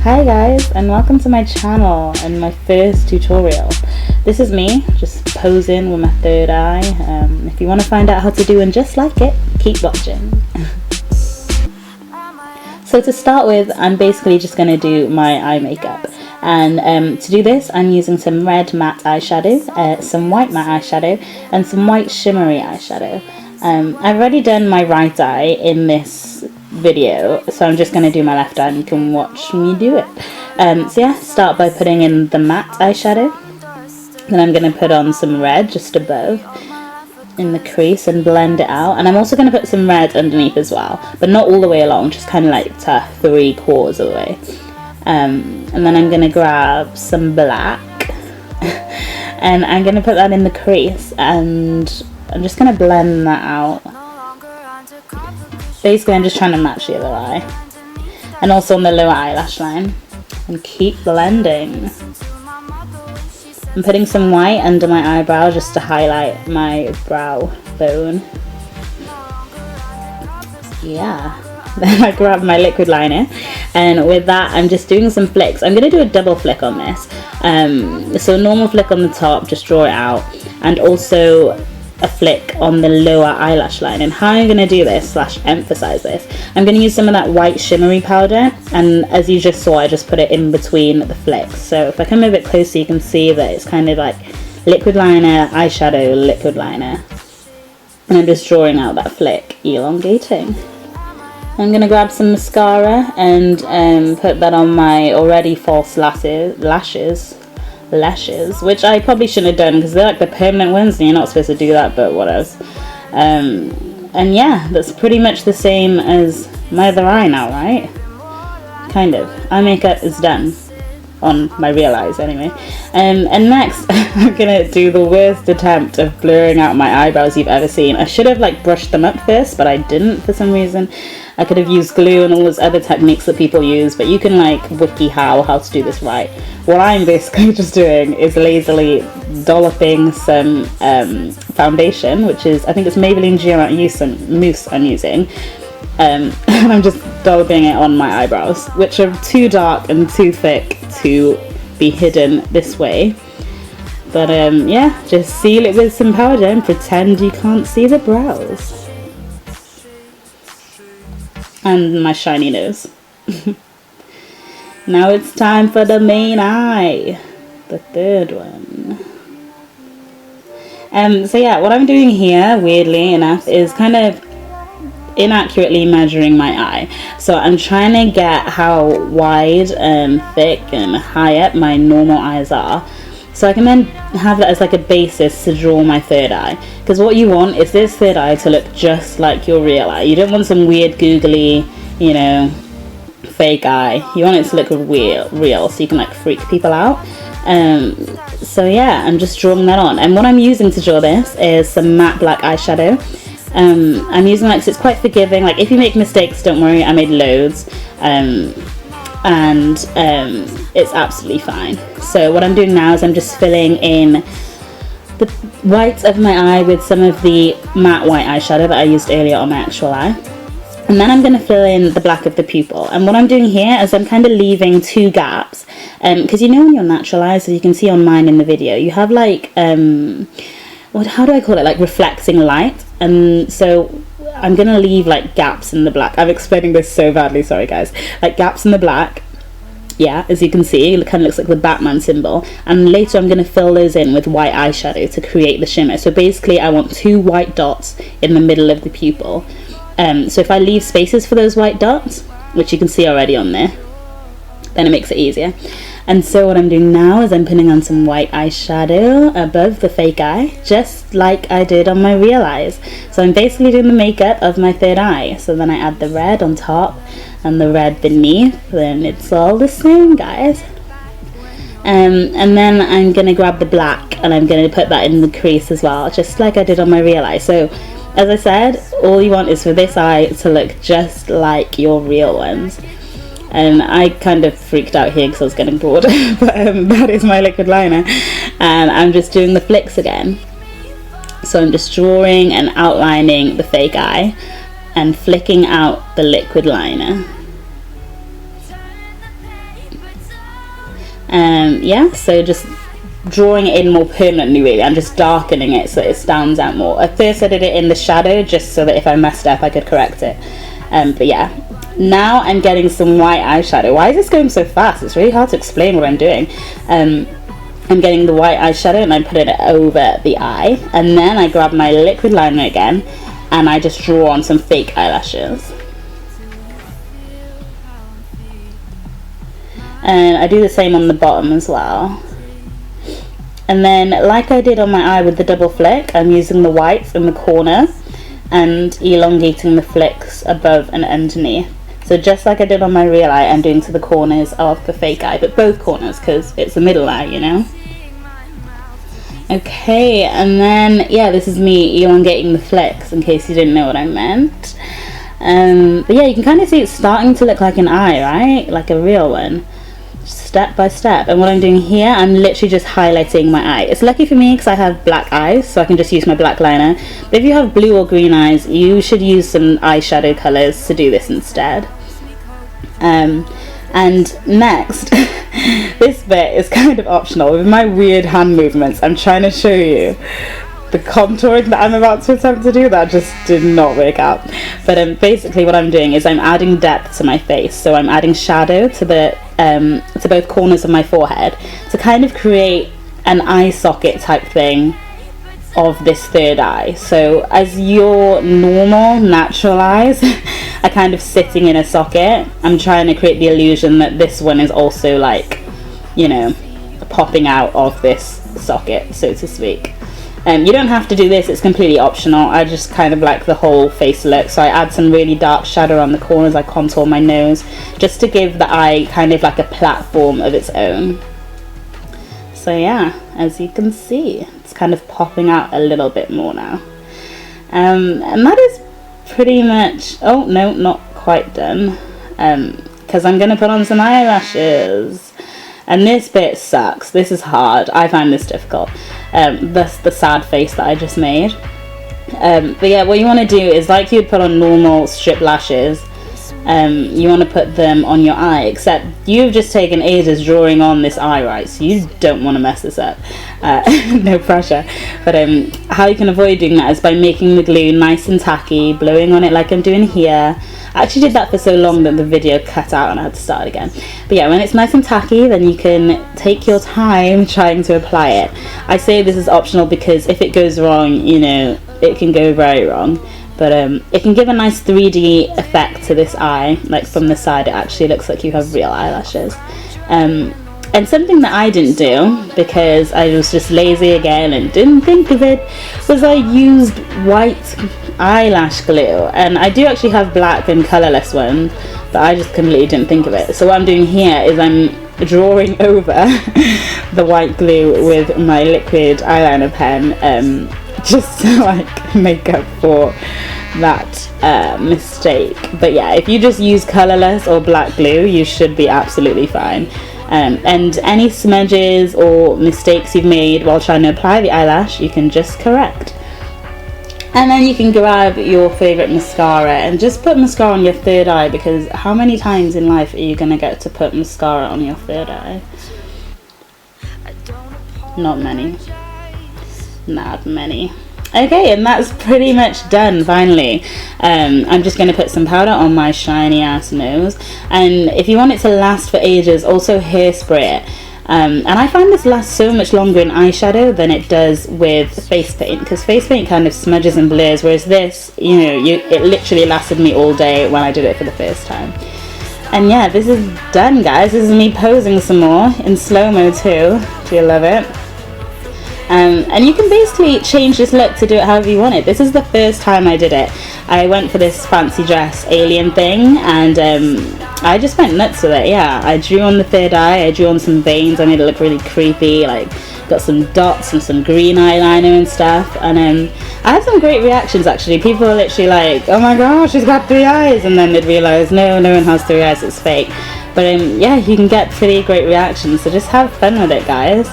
Hi guys, and welcome to my channel and my first tutorial. This is me just posing with my third eye. If you want to find out how to do one just like it, keep watching. So to start with, I'm basically just going to do my eye makeup, and to do this I'm using some red matte eyeshadow, some white matte eyeshadow, and some white shimmery eyeshadow. I've already done my right eye in this video, so I'm just going to do my left eye and you can watch me do it. So yeah, start by putting in the matte eyeshadow, then I'm going to put on some red just above in the crease and blend it out, and I'm also going to put some red underneath as well, but not all the way along, just kind of like to 3/4 of the way. And then I'm going to grab some black and I'm going to put that in the crease, and I'm just going to blend that out. Basically I'm just trying to match the other eye, and also on the lower eyelash line, and keep blending. I'm putting some white under my eyebrow just to highlight my brow bone. Yeah, then I grab my liquid liner, and with that I'm just doing some flicks. I'm going to do a double flick on this. So a normal flick on the top, just draw it out, and also a flick on the lower eyelash line. And how I'm going to do this / emphasize this, I'm going to use some of that white shimmery powder, and as you just saw I just put it in between the flicks. So if I come a bit closer you can see that it's kind of like liquid liner, eyeshadow, liquid liner, and I'm just drawing out that flick, elongating. I'm going to grab some mascara and put that on my already false lashes, which I probably shouldn't have done because they're like the permanent ones and you're not supposed to do that, but what else. And yeah, that's pretty much the same as my other eye now, right? Kind of. Eye makeup is done on my real eyes anyway. And next I'm gonna do the worst attempt of blurring out my eyebrows you've ever seen. I should have like brushed them up first, but I didn't for some reason. I could have used glue and all those other techniques that people use, but you can like wiki how to do this right. What I'm basically just doing is lazily dolloping some foundation, which is, I think it's Maybelline Mousse I'm using, and I'm just dolloping it on my eyebrows, which are too dark and too thick to be hidden this way. But yeah, just seal it with some powder and pretend you can't see the brows. And my shiny nose. Now it's time for the main eye, the third one. So yeah, what I'm doing here, weirdly enough, is kind of inaccurately measuring my eye. So I'm trying to get how wide and thick and high up my normal eyes are, so I can then have that as like a basis to draw my third eye. Because what you want is this third eye to look just like your real eye. You don't want some weird googly, you know, fake eye. You want it to look real, so you can like freak people out. So yeah, I'm just drawing that on. And what I'm using to draw this is some matte black eyeshadow. I'm using like, so it's quite forgiving. Like if you make mistakes, don't worry, I made loads. It's absolutely fine. So what I'm doing now is I'm just filling in the whites of my eye with some of the matte white eyeshadow that I used earlier on my actual eye. And then I'm going to fill in the black of the pupil. And what I'm doing here is I'm kind of leaving two gaps. Because you know in your natural eyes, as you can see on mine in the video, you have like, how do I call it? Like reflecting light. And so I'm going to leave like gaps in the black. I'm explaining this so badly, sorry guys. Like gaps in the black. Yeah, as you can see, it kind of looks like the Batman symbol. And later I'm going to fill those in with white eyeshadow to create the shimmer. So basically I want two white dots in the middle of the pupil. So if I leave spaces for those white dots, which you can see already on there, then it makes it easier. And so what I'm doing now is I'm putting on some white eyeshadow above the fake eye, just like I did on my real eyes. So I'm basically doing the makeup of my third eye. So then I add the red on top and the red beneath, then it's all the same, guys. And then I'm going to grab the black and I'm going to put that in the crease as well, just like I did on my real eye. So as I said, all you want is for this eye to look just like your real ones. And I kind of freaked out here because I was getting bored. But that is my liquid liner, and I'm just doing the flicks again. So I'm just drawing and outlining the fake eye and flicking out the liquid liner. Yeah, so just drawing it in more permanently really. I'm just darkening it so it stands out more. At first I did it in the shadow just so that if I messed up I could correct it. But yeah, now I'm getting some white eyeshadow. Why is this going so fast? It's really hard to explain what I'm doing. I'm getting the white eyeshadow and I'm putting it over the eye, and then I grab my liquid liner again and I just draw on some fake eyelashes. And I do the same on the bottom as well. And then, like I did on my eye with the double flick, I'm using the whites in the corner and elongating the flicks above and underneath. So just like I did on my real eye, I'm doing to the corners of the fake eye, but both corners because it's the middle eye, you know. Okay, and then yeah, this is me elongating the flicks in case you didn't know what I meant. But yeah, you can kind of see it's starting to look like an eye, right? Like a real one, step by step. And what I'm doing here, I'm literally just highlighting my eye. It's lucky for me because I have black eyes, so I can just use my black liner. But if you have blue or green eyes, you should use some eyeshadow colors to do this instead. And next, this bit is kind of optional. With my weird hand movements, I'm trying to show you the contouring that I'm about to attempt to do. That just did not work out. But basically what I'm doing is I'm adding depth to my face. So I'm adding shadow to the to both corners of my forehead to kind of create an eye socket type thing of this third eye. So as your normal natural eyes are kind of sitting in a socket, I'm trying to create the illusion that this one is also, like, you know, popping out of this socket, so to speak. You don't have to do this, it's completely optional. I just kind of like the whole face look, so I add some really dark shadow on the corners. I contour my nose just to give the eye kind of like a platform of its own. So yeah, as you can see, it's kind of popping out a little bit more now. And that is pretty much, oh no, not quite done, because I'm going to put on some eyelashes. And this bit sucks. This is hard. I find this difficult. That's the sad face that I just made. But yeah, what you want to do is, like you'd put on normal strip lashes, you want to put them on your eye, except you've just taken ages drawing on this eye, right? So you don't want to mess this up. No pressure. But how you can avoid doing that is by making the glue nice and tacky, blowing on it like I'm doing here. I actually did that for so long that the video cut out and I had to start again. But yeah, when it's nice and tacky, then you can take your time trying to apply it. I say this is optional because if it goes wrong, you know, it can go very wrong. But it can give a nice 3D effect to this eye. Like from the side, it actually looks like you have real eyelashes. And something that I didn't do, because I was just lazy again and didn't think of it, was I used white eyelash glue. And I do actually have black and colourless ones, but I just completely didn't think of it. So what I'm doing here is I'm drawing over the white glue with my liquid eyeliner pen, just to like make up for that mistake. But yeah, if you just use colourless or black glue, you should be absolutely fine. And any smudges or mistakes you've made while trying to apply the eyelash, you can just correct. And then you can grab your favourite mascara and just put mascara on your third eye, because how many times in life are you going to get to put mascara on your third eye? Not many. Not many. Okay, and that's pretty much done finally. I'm just going to put some powder on my shiny ass nose, and if you want it to last for ages, also hairspray it. And I find this lasts so much longer in eyeshadow than it does with face paint, because face paint kind of smudges and blurs, whereas this, you know, it literally lasted me all day when I did it for the first time. And yeah, this is done, guys. This is me posing some more in slow-mo too. Do you love it? And you can basically change this look to do it however you want it. This is the first time I did it. I went for this fancy dress alien thing, and I just went nuts with it. Yeah, I drew on the third eye, I drew on some veins, I made it look really creepy, like got some dots and some green eyeliner and stuff. And I had some great reactions actually. People were literally like, oh my gosh, she's got 3 eyes, and then they'd realise no one has 3 eyes, it's fake. But yeah, you can get pretty great reactions, so just have fun with it, guys.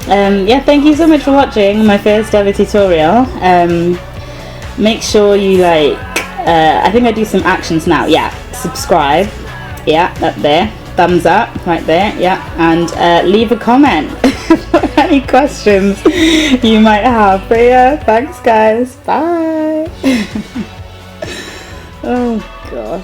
Yeah, thank you so much for watching my first ever tutorial. Make sure you like, I think I do some actions now. Yeah, subscribe, yeah, up there, thumbs up right there, yeah, and leave a comment for any questions you might have. But yeah, thanks guys, bye. Oh god.